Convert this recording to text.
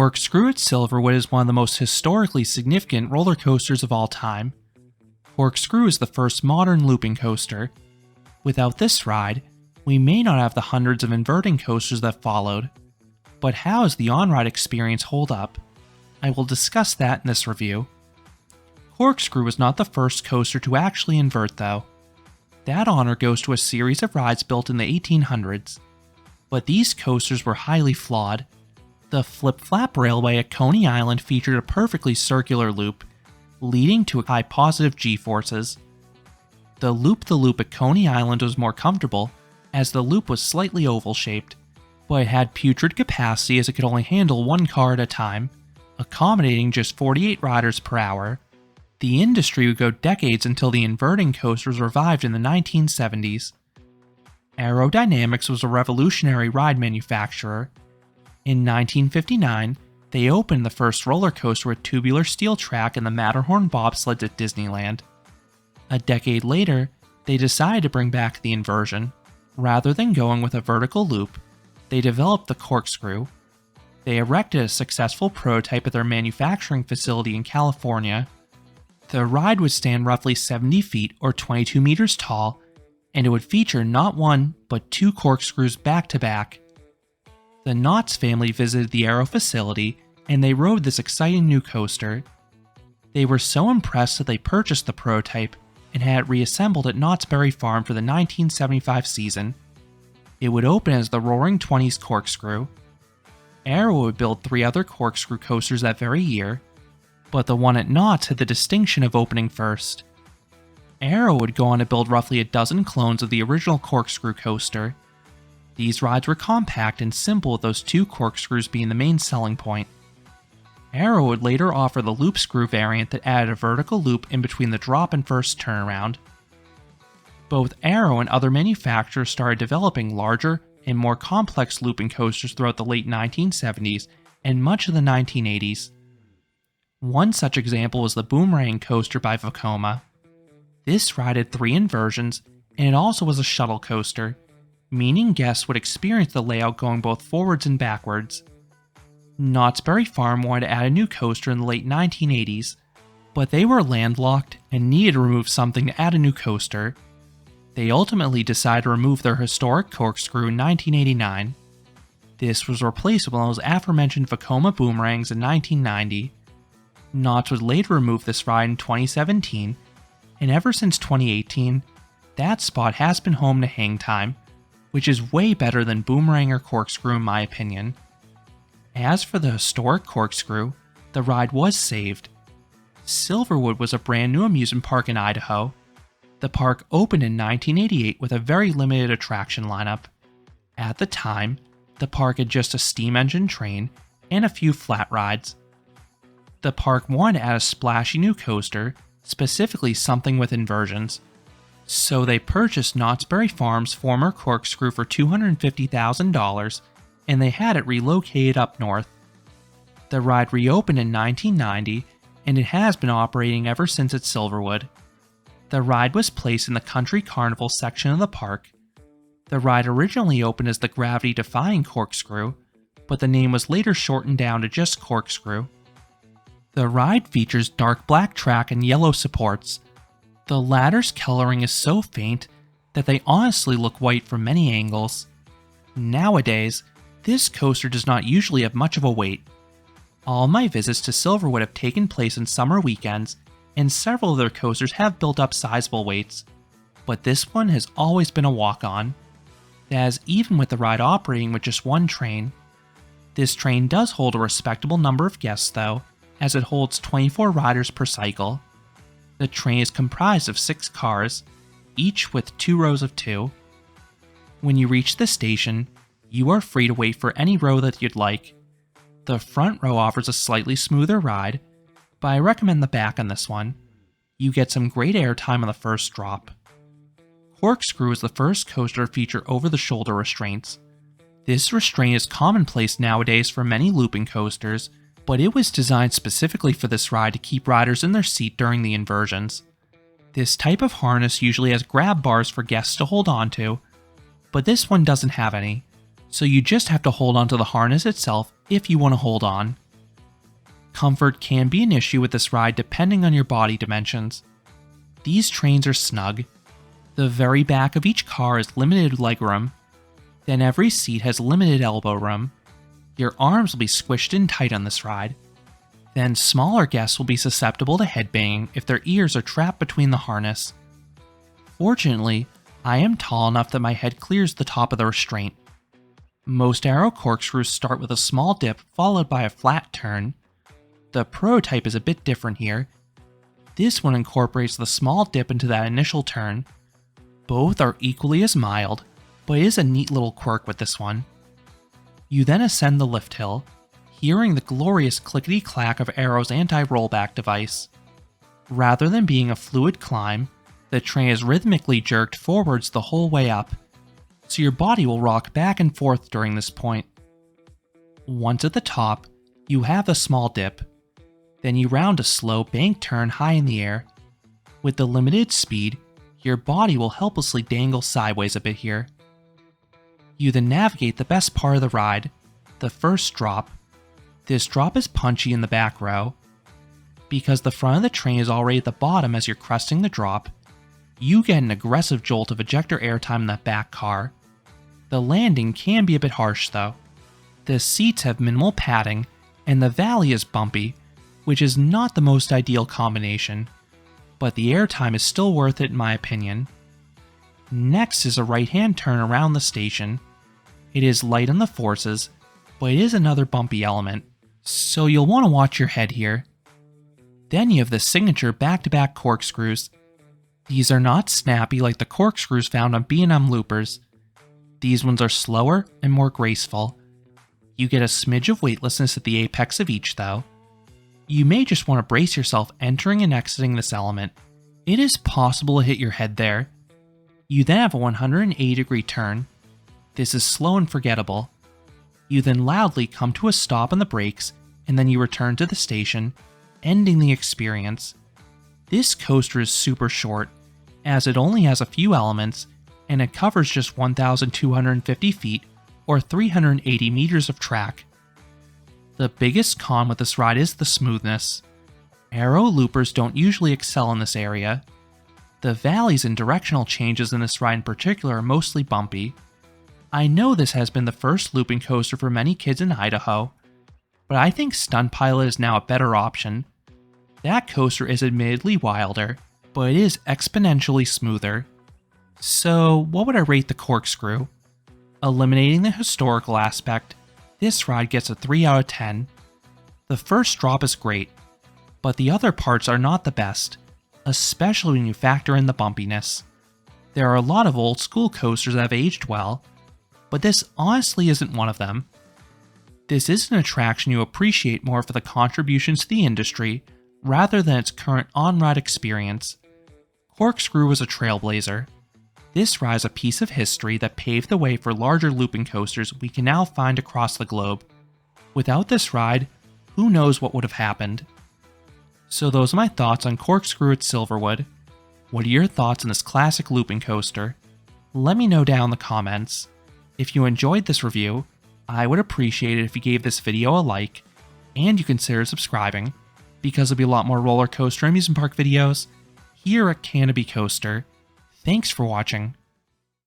Corkscrew at Silverwood is one of the most historically significant roller coasters of all time. Corkscrew is the first modern looping coaster. Without this ride, we may not have the hundreds of inverting coasters that followed. But how does the on-ride experience hold up? I will discuss that in this review. Corkscrew was not the first coaster to actually invert though. That honor goes to a series of rides built in the 1800s. But these coasters were highly flawed. The Flip-Flap Railway at Coney Island featured a perfectly circular loop, leading to high positive g-forces. The Loop-the-Loop at Coney Island was more comfortable, as the loop was slightly oval-shaped, but it had putrid capacity as it could only handle one car at a time, accommodating just 48 riders per hour. The industry would go decades until the inverting coaster was revived in the 1970s. Aerodynamics was a revolutionary ride manufacturer. In 1959, they opened the first roller coaster with tubular steel track and the Matterhorn bobsleds at Disneyland. A decade later, they decided to bring back the inversion. Rather than going with a vertical loop, they developed the corkscrew. They erected a successful prototype at their manufacturing facility in California. The ride would stand roughly 70 feet or 22 meters tall, and it would feature not one, but two corkscrews back to back. The Knott's family visited the Arrow facility, and they rode this exciting new coaster. They were so impressed that they purchased the prototype and had it reassembled at Knott's Berry Farm for the 1975 season. It would open as the Roaring Twenties Corkscrew. Arrow would build 3 other corkscrew coasters that very year, but the one at Knott's had the distinction of opening first. Arrow would go on to build roughly a dozen clones of the original corkscrew coaster. These rides were compact and simple, with those 2 corkscrews being the main selling point. Arrow would later offer the loop screw variant that added a vertical loop in between the drop and first turnaround. Both Arrow and other manufacturers started developing larger and more complex looping coasters throughout the late 1970s and much of the 1980s. One such example was the Boomerang coaster by Vekoma. This ride had 3 inversions, and it also was a shuttle coaster, meaning guests would experience the layout going both forwards and backwards. Knott's Berry Farm wanted to add a new coaster in the late 1980s, but they were landlocked and needed to remove something to add a new coaster. They ultimately decided to remove their historic corkscrew in 1989. This was replaced with one of those aforementioned Vekoma Boomerangs in 1990. Knott's would later remove this ride in 2017, and ever since 2018, that spot has been home to Hang Time, which is way better than Boomerang or Corkscrew in my opinion. As for the historic Corkscrew, the ride was saved. Silverwood was a brand new amusement park in Idaho. The park opened in 1988 with a very limited attraction lineup. At the time, the park had just a steam engine train and a few flat rides. The park wanted to add a splashy new coaster, specifically something with inversions. So they purchased Knott's Berry Farm's former corkscrew for $250,000, and they had it relocated up north. The ride reopened in 1990, and it has been operating ever since at Silverwood. The ride was placed in the Country Carnival section of the park. The ride originally opened as the gravity-defying Corkscrew, but the name was later shortened down to just Corkscrew. The ride features dark black track and yellow supports. The latter's coloring is so faint that they honestly look white from many angles. Nowadays, this coaster does not usually have much of a wait. All my visits to Silverwood have taken place on summer weekends, and several of their coasters have built up sizable waits, but this one has always been a walk-on. That is even with the ride operating with just one train. This train does hold a respectable number of guests though, as it holds 24 riders per cycle. The train is comprised of 6 cars, each with 2 rows of 2. When you reach the station, you are free to wait for any row that you'd like. The front row offers a slightly smoother ride, but I recommend the back on this one. You get some great airtime on the first drop. Corkscrew is the first coaster to feature over-the-shoulder restraints. This restraint is commonplace nowadays for many looping coasters, but it was designed specifically for this ride to keep riders in their seat during the inversions. This type of harness usually has grab bars for guests to hold onto, but this one doesn't have any, so you just have to hold onto the harness itself if you want to hold on. Comfort can be an issue with this ride depending on your body dimensions. These trains are snug. The very back of each car is limited legroom. Then every seat has limited elbow room. Your arms will be squished in tight on this ride. Then smaller guests will be susceptible to headbanging if their ears are trapped between the harness. Fortunately, I am tall enough that my head clears the top of the restraint. Most Arrow Corkscrews start with a small dip followed by a flat turn. The prototype is a bit different here. This one incorporates the small dip into that initial turn. Both are equally as mild, but it is a neat little quirk with this one. You then ascend the lift hill, hearing the glorious clickety-clack of Arrow's anti-rollback device. Rather than being a fluid climb, the train is rhythmically jerked forwards the whole way up, so your body will rock back and forth during this point. Once at the top, you have a small dip. Then you round a slow bank turn high in the air. With the limited speed, your body will helplessly dangle sideways a bit here. You then navigate the best part of the ride, the first drop. This drop is punchy in the back row. Because the front of the train is already at the bottom as you're cresting the drop, you get an aggressive jolt of ejector airtime in that back car. The landing can be a bit harsh though. The seats have minimal padding, and the valley is bumpy, which is not the most ideal combination, but the airtime is still worth it in my opinion. Next is a right-hand turn around the station. It is light on the forces, but it is another bumpy element, so you'll want to watch your head here. Then you have the signature back-to-back corkscrews. These are not snappy like the corkscrews found on B&M loopers. These ones are slower and more graceful. You get a smidge of weightlessness at the apex of each though. You may just want to brace yourself entering and exiting this element. It is possible to hit your head there. You then have a 180-degree turn. This is slow and forgettable. You then loudly come to a stop on the brakes, and then you return to the station, ending the experience. This coaster is super short, as it only has a few elements, and it covers just 1,250 feet or 380 meters of track. The biggest con with this ride is the smoothness. Arrow loopers don't usually excel in this area. The valleys and directional changes in this ride in particular are mostly bumpy. I know this has been the first looping coaster for many kids in Idaho, but I think Stunt Pilot is now a better option. That coaster is admittedly wilder, but it is exponentially smoother. So what would I rate the Corkscrew? Eliminating the historical aspect, this ride gets a 3 out of 10. The first drop is great, but the other parts are not the best, especially when you factor in the bumpiness. There are a lot of old school coasters that have aged well, but this honestly isn't one of them. This is an attraction you appreciate more for the contributions to the industry rather than its current on-ride experience. Corkscrew was a trailblazer. This ride is a piece of history that paved the way for larger looping coasters we can now find across the globe. Without this ride, who knows what would have happened. So those are my thoughts on Corkscrew at Silverwood. What are your thoughts on this classic looping coaster? Let me know down in the comments. If you enjoyed this review, I would appreciate it if you gave this video a like, and you consider subscribing, because there'll be a lot more roller coaster and amusement park videos here at Canopy Coaster. Thanks for watching.